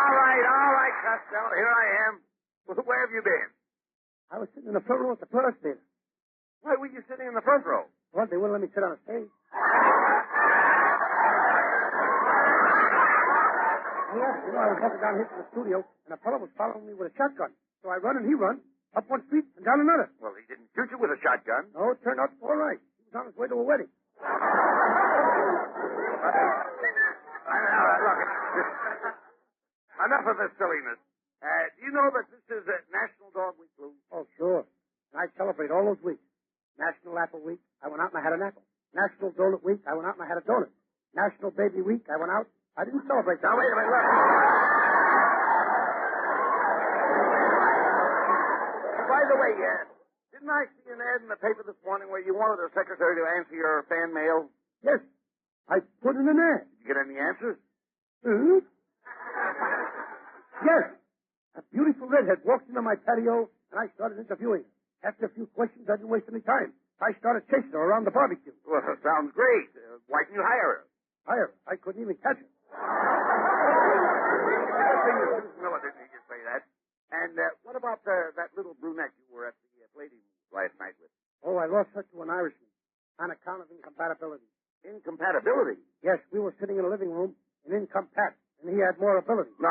All right, Costello. Here I am. Where have you been? I was sitting in the front row at the first theater. Why were you sitting in the front row? Well, they wouldn't let me sit on a stage. Yeah, I was walking down here to the studio, and a fellow was following me with a shotgun. So I run and he run, up one street and down another. Well, he didn't shoot you with a shotgun. No, it turned out all right. He was on his way to a wedding. Look, enough of this silliness. Do you know that this is National Dog Week, Lou? Oh, sure. And I celebrate all those weeks. National Apple Week, I went out and I had an apple. National Donut Week, I went out and I had a donut. National Baby Week, I went out. I didn't celebrate that. Now, wait a minute, look. By the way, didn't I see an ad in the paper this morning where you wanted a secretary to answer your fan mail? Yes. I put in an ad. Did you get any answers? Hmm? Yes. A beautiful redhead walked into my patio, and I started interviewing her. After a few questions, I didn't waste any time. I started chasing her around the barbecue. Well, that sounds great. Why didn't you hire her? Hire her? I couldn't even catch her. Susan Miller didn't hear you say that. And what about that little brunette you were at the lady last night with? Oh, I lost her to an Irishman on account of incompatibility. Incompatibility? Yes, we were sitting in a living room in incompat, and he had more ability. No.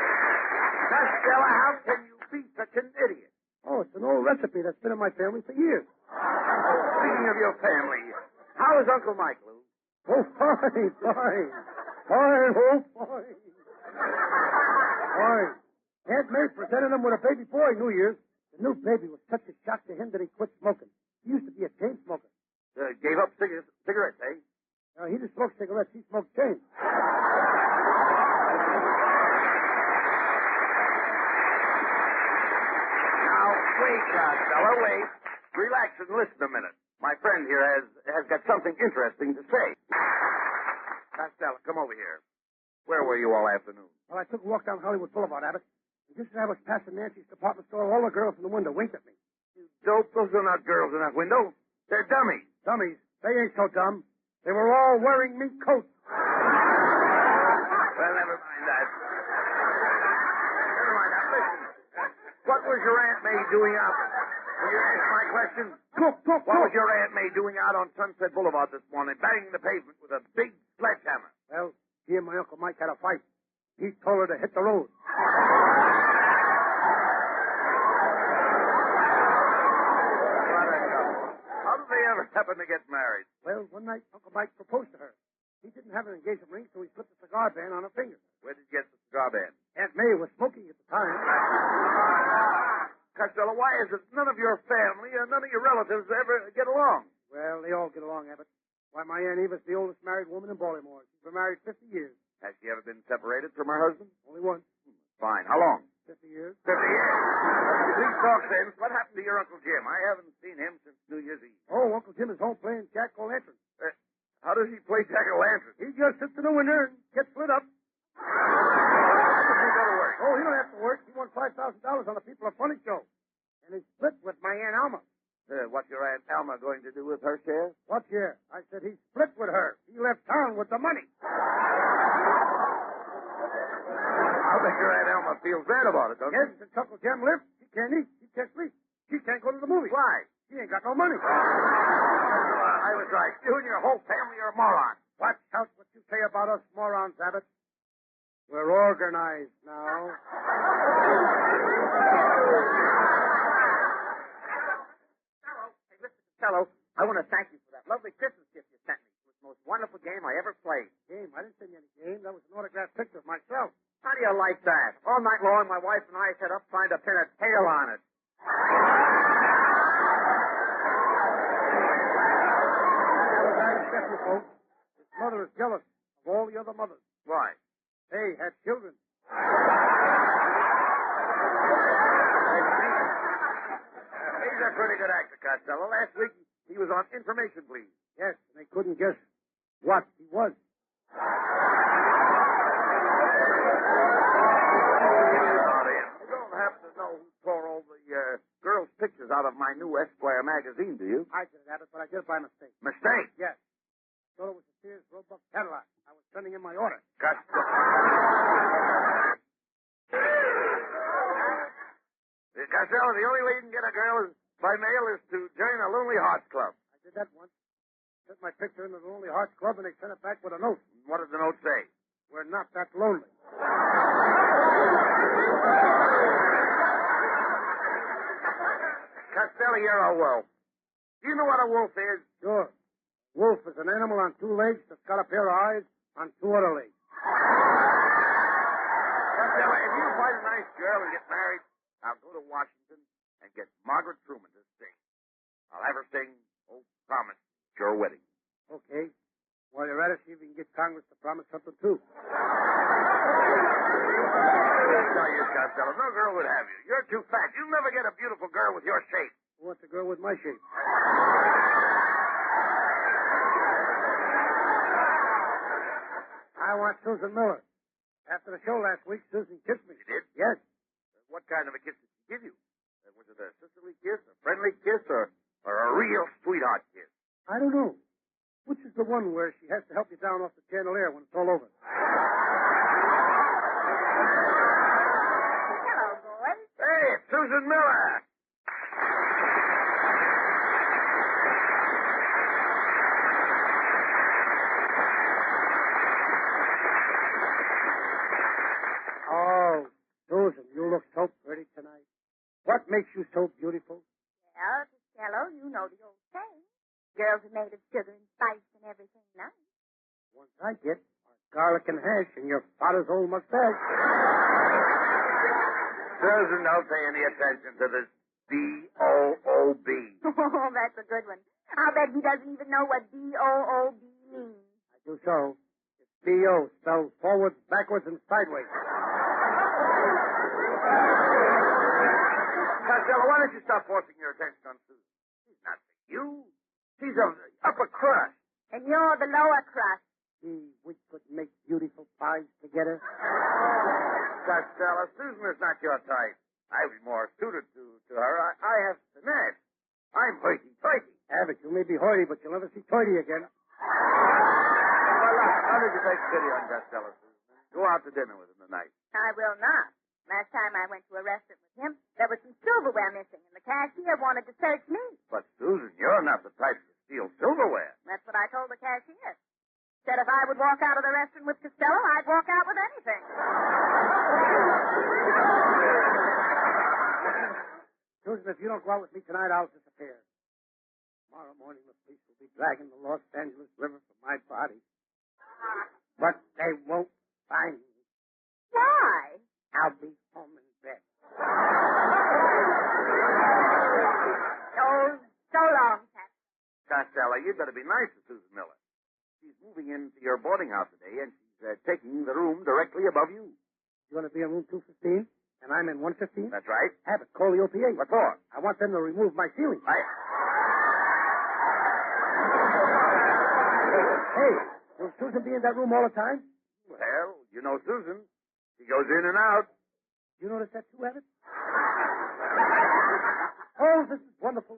Costello, how can you be such an idiot? Oh, it's an old recipe that's been in my family for years. Speaking of your family, how is Uncle Mike, Lou? Oh, fine, fine. Fine, oh, fine. Fine. Aunt May presented him with a baby boy New Year's. The new baby was such a shock to him that he quit smoking. He used to be a chain smoker. Gave up cigarettes, eh? No, he didn't smoke cigarettes. He smoked chains. Now, wait, Costello, wait. Relax and listen a minute. My friend here has got something interesting to say. Costello, come over here. Where were you all afternoon? Well, I took a walk down Hollywood Boulevard, Abbott. And just as I was passing Nancy's department store, all the girls in the window winked at me. You dope, those are not girls in that window. They're dummies. Dummies? They ain't so dumb. They were all wearing mink coats. Well, never mind that. Never mind that. Listen. What was your Aunt May doing out? Will you answer my question? What was your Aunt May doing out on Sunset Boulevard this morning, banging the pavement with a big sledgehammer? Well, he and my Uncle Mike had a fight. He told her to hit the road. How did they ever happen to get married? Well, one night, Uncle Mike proposed to her. He didn't have an engagement ring, so he slipped a cigar band on her finger. Where did you get the cigar band? Aunt May was smoking at the time. Costello, why is it none of your family or none of your relatives ever get along? Well, they all get along, Abbott. Why, my Aunt Eva's the oldest married woman in Baltimore. She's been married 50 years. Has she ever been separated from her husband? Only once. Fine. How long? 50 years. 50 years. Please talk sense. What happened to your Uncle Jim? I haven't seen him since New Year's Eve. Oh, Uncle Jim is home playing Jack-o'-lantern. How does he play Jack-o'-lantern? He just sits in the window and gets lit up. How does he go to work? Oh, he don't have to work. He won $5,000 on the People Are Funny show. And he split with my Aunt Alma. What's your Aunt Alma going to do with her share? What share? I said he split with her. He left town with the money. I bet your Aunt Alma feels bad about it, doesn't Yes, since Uncle Jim left, she can't eat. She can't sleep. She can't go to the movies. Why? She ain't got no money. I was right. You and your whole family are morons. Watch out what you say about us morons, Abbott. We're organized now. Costello, I want to thank you for that lovely Christmas gift you sent me. It was the most wonderful game I ever played. Game? I didn't send you any game. That was an autographed picture of myself. How do you like that? All night long, my wife and I sat up trying to pin a tail on it. Careful, folks. His mother is jealous of all the other mothers. Why? They had children. He's a pretty good actor, Costello. Last week, he was on Information, Please. Yes, and they couldn't guess what he was. You don't happen to know who tore all the girls' pictures out of my new Esquire magazine, do you? I did it, Abbott, but I did it by mistake. Mistake? Yes. I thought it was a Sears Roebuck Cadillac. I was sending in my order. Costello, the only way you can get a girl by mail is to join a Lonely Hearts Club. I did that once. Sent my picture into the Lonely Hearts Club, and they sent it back with a note. What did the note say? We're not that lonely. Costello, you're a wolf. Do you know what a wolf is? Sure. Wolf is an animal on two legs that's got a pair of eyes on two other legs. Costello, if you find a nice girl and get married, I'll go to Washington and get Margaret Truman to sing. I'll have her sing, "Oh, Promise," at your wedding. Okay. While you're at it, see if you can get Congress to promise something, too. I'll tell you, Costello, no girl would have you. You're too fat. You'll never get a beautiful girl with your shape. Who wants a girl with my shape? I want Susan Miller. After the show last week, Susan kissed me. She did? Yes. What kind of a kiss did she give you? Was it a sisterly kiss, a friendly kiss, or a real sweetheart kiss? I don't know. Which is the one where she has to help you down off the chandelier when it's all over? Hello, boys. Hey, it's Susan Miller. Oh, Susan, you look so pretty tonight. What makes you so beautiful? Well, Costello, you know the old saying. Girls are made of sugar and spice and everything nice. Ones I get are garlic and hash and your father's old mustache. Susan, don't pay any attention to this B-O-O-B. Oh, that's a good one. I'll bet he doesn't even know what B-O-O-B means. I do so. It's B-O, spelled forwards, backwards, and sideways. Costello, why don't you stop forcing your attention on Susan? She's not for you. She's of the upper crust. And you're the lower crust. Gee, we could make beautiful pies together. Costello, Susan is not your type. I'd be more suited to her. I have finesse. I'm hoity-toity. Abbott, you may be hoity, but you'll never see toity again. Well, look, how did you take pity on Costello, Susan? Go out to dinner with him tonight. I will not. Last time I went to a restaurant with him, there was some silverware missing, and the cashier wanted to search me. But, Susan, you're not the type to steal silverware. That's what I told the cashier. Said if I would walk out of the restaurant with Costello, I'd walk out with anything. Susan, if you don't go out with me tonight, I'll disappear. Tomorrow morning, the police will be dragging the Los Angeles River for my body. But they won't find me. Why? I'll be home in bed. Oh, so long, Pat. Costello, you'd better be nice to Susan Miller. She's moving into your boarding house today, and she's taking the room directly above you. You want to be in room 215, and I'm in 115? That's right. Abbott, call the OPA. What for? I want them to remove my ceiling. Hey, will Susan be in that room all the time? Well, you know Susan. She goes in and out. You notice that too, Abbott? Oh, this is wonderful.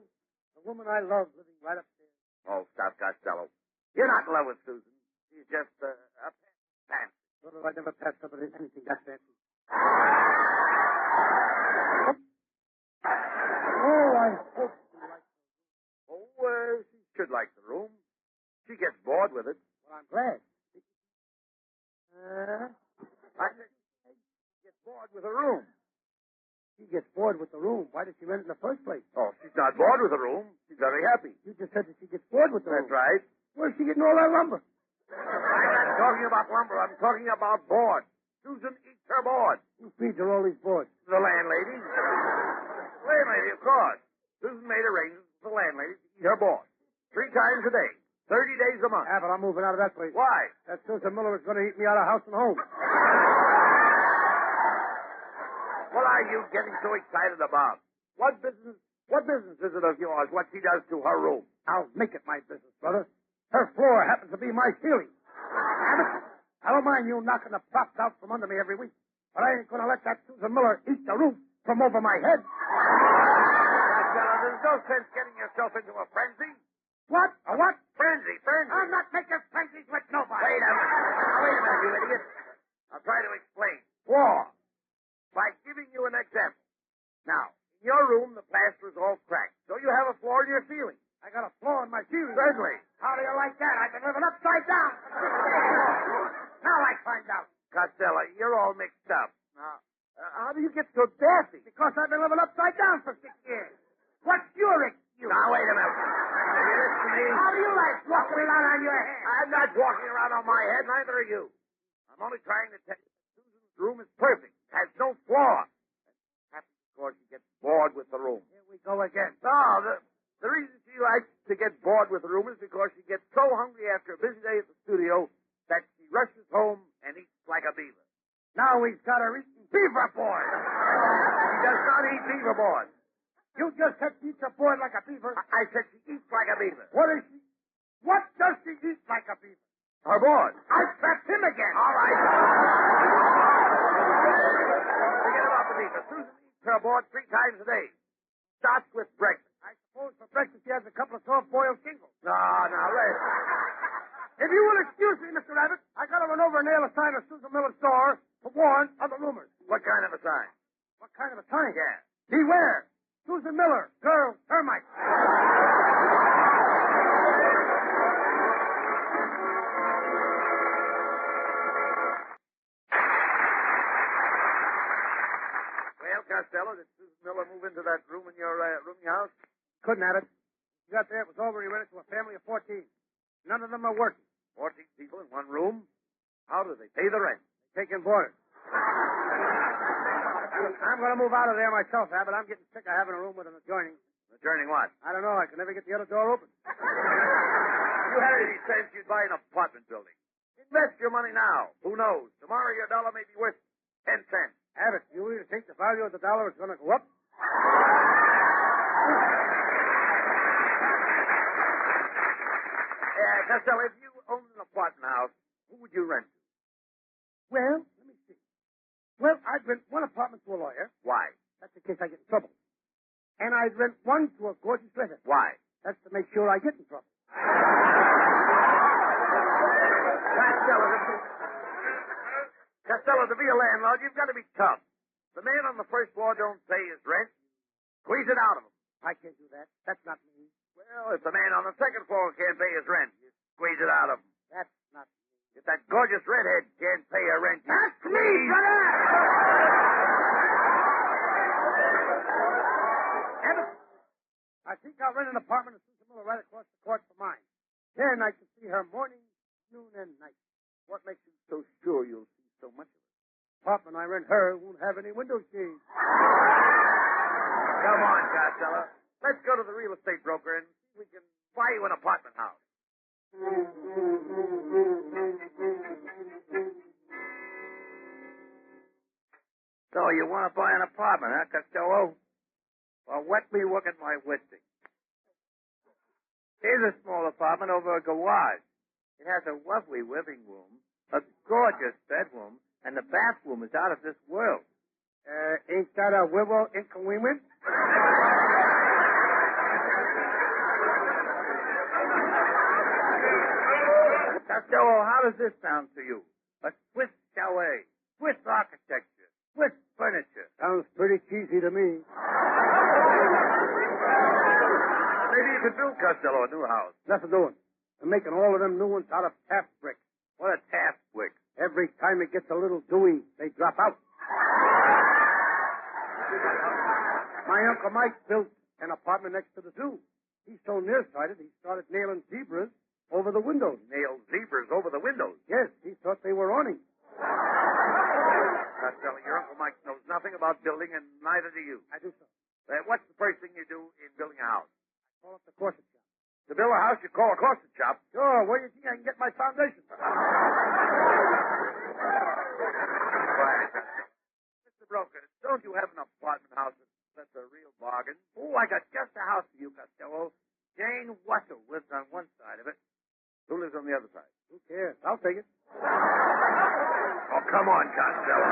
The woman I love living right upstairs. Oh, stop, Costello. You're not in love with Susan. She's just a fancy. Well, I never passed up with anything that fancy. Oh, I hope she likes it. Oh, she should like the room. She gets bored with it. Well, I'm glad. I said she gets bored with the room. She gets bored with the room. Why did she rent it in the first place? Oh, she's not bored with the room. She's very happy. You just said that she gets bored with the room. That's right. Where's she getting all that lumber? I'm not talking about lumber. I'm talking about board. Susan eats her board. Who feeds her all these boards? The landlady. Landlady, of course. Susan made arrangements for the landlady to eat her board 3 times a day, 30 days a month. Abbott, I'm moving out of that place. Why? That Susan Miller is going to eat me out of house and home. What are you getting so excited about? What business is it of yours, what she does to her room? I'll make it my business, brother. Her floor happens to be my ceiling. Abbott, I don't mind you knocking the props out from under me every week, but I ain't going to let that Susan Miller eat the roof from over my head. Costello, there's no sense getting yourself into a frenzy. What? A what? Frenzy. I'm not making frenzies with nobody. Wait a minute, you idiot. I'll try to explain. War. By giving you an example. Now, in your room, the plaster is all cracked, so you have a flaw in your ceiling. I got a flaw in my ceiling. Certainly. How do you like that? I've been living upside down. Now I find out. Costello, you're all mixed up. Now, how do you get so daffy? Because I've been living upside down for 6 years. What's your excuse? Now, wait a minute. You listen to me. How do you like walking around on your head? I'm not walking around on my head, neither are you. I'm only trying to tell you that Susan's room is perfect, has no flaw. That's because she gets bored with the room. Here we go again. No, the reason she likes to get bored with the room is because she gets so hungry after a busy day at the studio that she rushes home and eats like a beaver. Now we've got her eating beaver board. She does not eat beaver board. You just said she eats a board like a beaver. I said she eats like a beaver. What is she? What does she eat like a beaver? Her board. I trapped him again. All right. Forget about the beaver. Susan eats her board 3 times a day. Starts with breakfast. I suppose for breakfast she has a couple of soft-boiled shingles. No, rest. If you will excuse me, Mr. Abbott, I got to run over and nail a sign of Susan Miller's store to warn other rumors. What kind of a sign? What kind of a sign? Yeah. Beware. Susan Miller, girl, termite. Well, Costello, did Susan Miller move into that room in your rooming house? Couldn't have it. He got there, it was over, he rented to a family of 14. None of them are working. 14 people in one room? How do they pay the rent? They take in boarders. I'm going to move out of there myself, Abbott. I'm getting sick of having a room with an adjoining. Adjoining what? I don't know. I can never get the other door open. You had any sense you'd buy an apartment building. Invest your money now. Who knows? Tomorrow your dollar may be worth 10 cents. Abbott, you really think the value of the dollar is going to go up? Costello, if you owned an apartment house, who would you rent to? Well, let me see. Well, I'd rent one apartment to a lawyer. Why? That's in case I get in trouble. And I'd rent one to a gorgeous redhead. Why? That's to make sure I get in trouble. Costello, to be a landlord, you've got to be tough. The man on the first floor don't pay his rent. Squeeze it out of him. I can't do that. That's not me. Well, if the man on the second floor can't pay his rent, you squeeze it out of him. That's not me. If that gorgeous redhead can't pay her rent, you That's me, brother! Abbott, I think I'll rent an apartment in Susan Miller right across the court from mine. Then I can see her morning, noon, and night. What makes you so sure you'll see so much of it? Apartment I rent her won't have any window shades. Come on, Costello. Let's go to the real estate broker and see if we can buy you an apartment house. So you want to buy an apartment, huh, Costello? Well, wet me look at my listing. Here's a small apartment over a garage. It has a lovely living room, a gorgeous bedroom, and the bathroom is out of this world. Ain't that a widow inconvenient? Costello, how does this sound to you? A Swiss chalet, Swiss architecture, Swiss furniture. Sounds pretty cheesy to me. Maybe you could build Costello a new house. Nothing doing. I'm making all of them new ones out of Taft bricks. What a task brick. Every time it gets a little dewy, they drop out. My Uncle Mike built an apartment next to the zoo. He's so nearsighted, he started nailing zebras over the windows. Nailed zebras over the windows. Yes, he thought they were awnings. Costello, your Uncle Mike knows nothing about building, and neither do you. I do so. What's the first thing you do in building a house? I call up the corset shop. To build a house, you call a corset shop. Sure, where do you think I can get my foundation? Quiet. Mr. Broker, don't you have an apartment house that's a real bargain? Oh, I got just a house for you, Costello. Jane Wassel lives on one side of it. Who lives on the other side? Who cares? I'll take it. Oh, come on, Costello.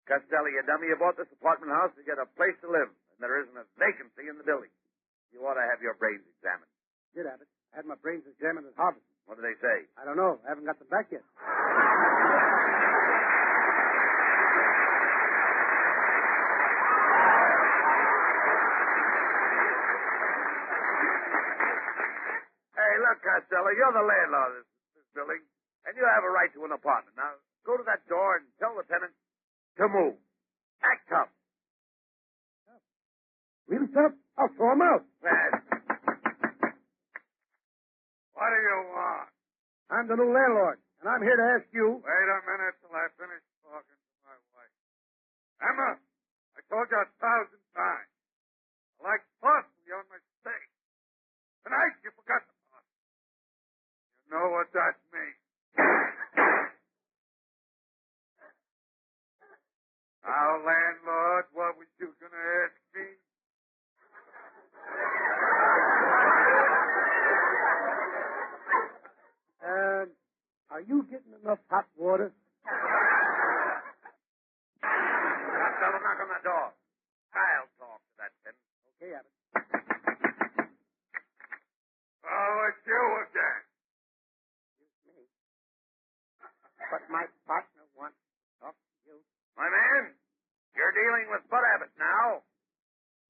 Costello, you dummy, you bought this apartment house to get a place to live, and there isn't a vacancy in the building. You ought to have your brains examined. Did, Abbott. I had my brains examined at Harvard. What do they say? I don't know. I haven't got them back yet. Hey, look, Costello, you're the landlord of this building, and you have a right to an apartment. Now, go to that door and tell the tenant to move. Act tough. Really tough? I'll throw him out. What do you want? I'm the new landlord, and I'm here to ask you... Wait a minute till I finish talking to my wife. Emma, I told you 1,000 times. I like parsley on my steak. Tonight you forgot the parsley. You know what that means. Now, landlord, what was you going to ask me? Are you getting enough hot water? Costello, knock on the door. I'll talk to that tenant. Okay, Abbott. Oh, it's you again. Excuse me. But my partner wants to talk to you. My man, you're dealing with Bud Abbott now.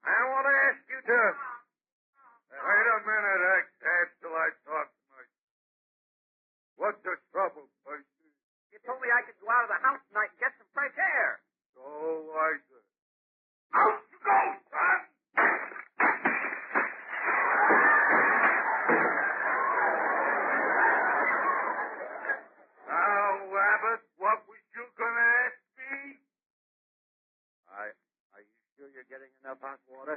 I want to ask you to... Wait a minute, Egghead, till I talk to my... What's the trouble, Percy? You told me I could go out of the house tonight and get some fresh air. So I did. Out you go, son! Now, Abbott, what was you gonna ask me? Are you sure you're getting enough hot water?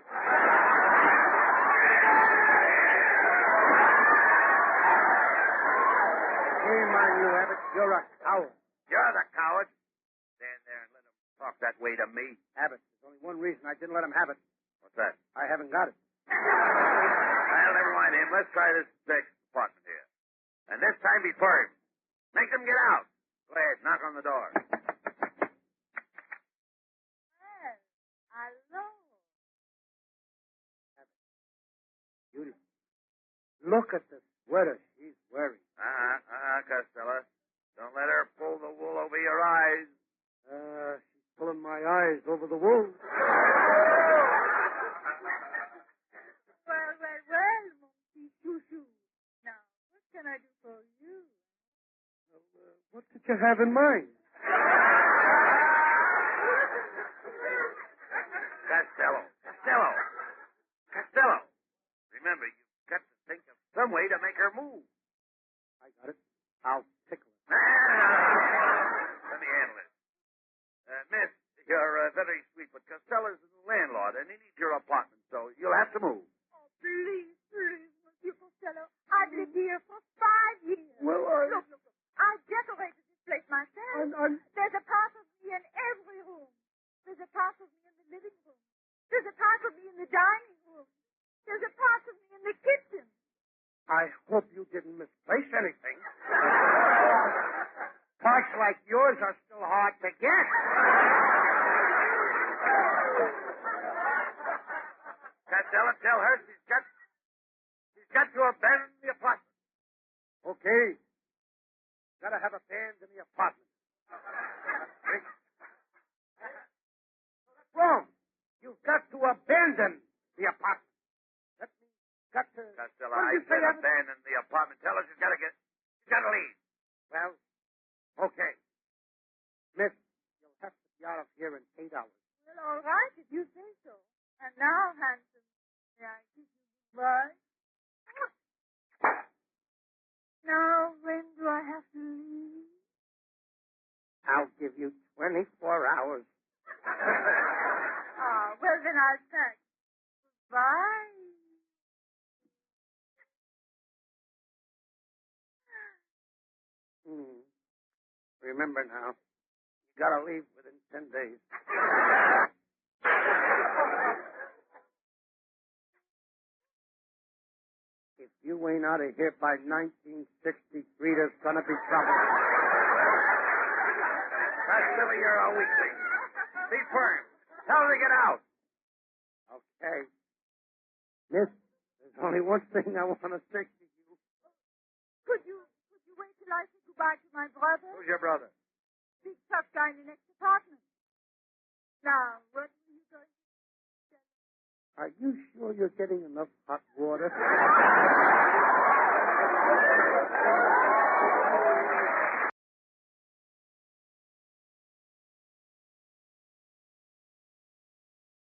Shame on you, Abbott. You're a coward. You're the coward. Stand there and let him talk that way to me. Abbott, there's only one reason I didn't let him have it. What's that? I haven't got it. Well, never mind him. Let's try this next apartment here. And this time be firm. Make them get out. Go ahead, knock on the door. Well, hello. Judy, look at the sweater she's wearing. Costello. Don't let her pull the wool over your eyes. She's pulling my eyes over the wool. Well, monkey choo-choo. Now, what can I do for you? What did you have in mind? Costello. Remember, you've got to think of some way to make her move. I got it. I'll tickle her. Let me handle it. Miss, you're very sweet, but Costello's the landlord, and he needs your apartment, so you'll have to move. Oh, please, Monsieur Costello. I've lived here for 5 years. Well, Look. I decorated this place myself. There's a part of me in every room. There's a part of me in the living room. There's a part of me in the dining room. There's a part of me in the kitchen. I hope you didn't misplace anything. Parts like yours are still hard to get. Costello, tell her she's got to abandon the apartment. Okay. Gotta have a band in the apartment. That's wrong. You've got to abandon the apartment. That means got to... Costello, I said abandon the apartment. Tell her she's got to leave. Well, okay. Miss, you'll have to be out of here in 8 hours. Well, all right, if you say so. And now, handsome, may I kiss you goodbye? Now, when do I have to leave? I'll give you 24 hours. Well, then I'll say goodbye. Remember now, you gotta leave within 10 days. If you ain't out of here by 1963, there's gonna be trouble. Costello, you're a weakling. worms. Tell her to get out. Okay. Miss, there's only one thing I want to say to you. Could you wait till I say goodbye to my brother? Who's your brother? Big tough guy in the next apartment. Now, what are you going to tell him? Are you sure you're getting enough hot water?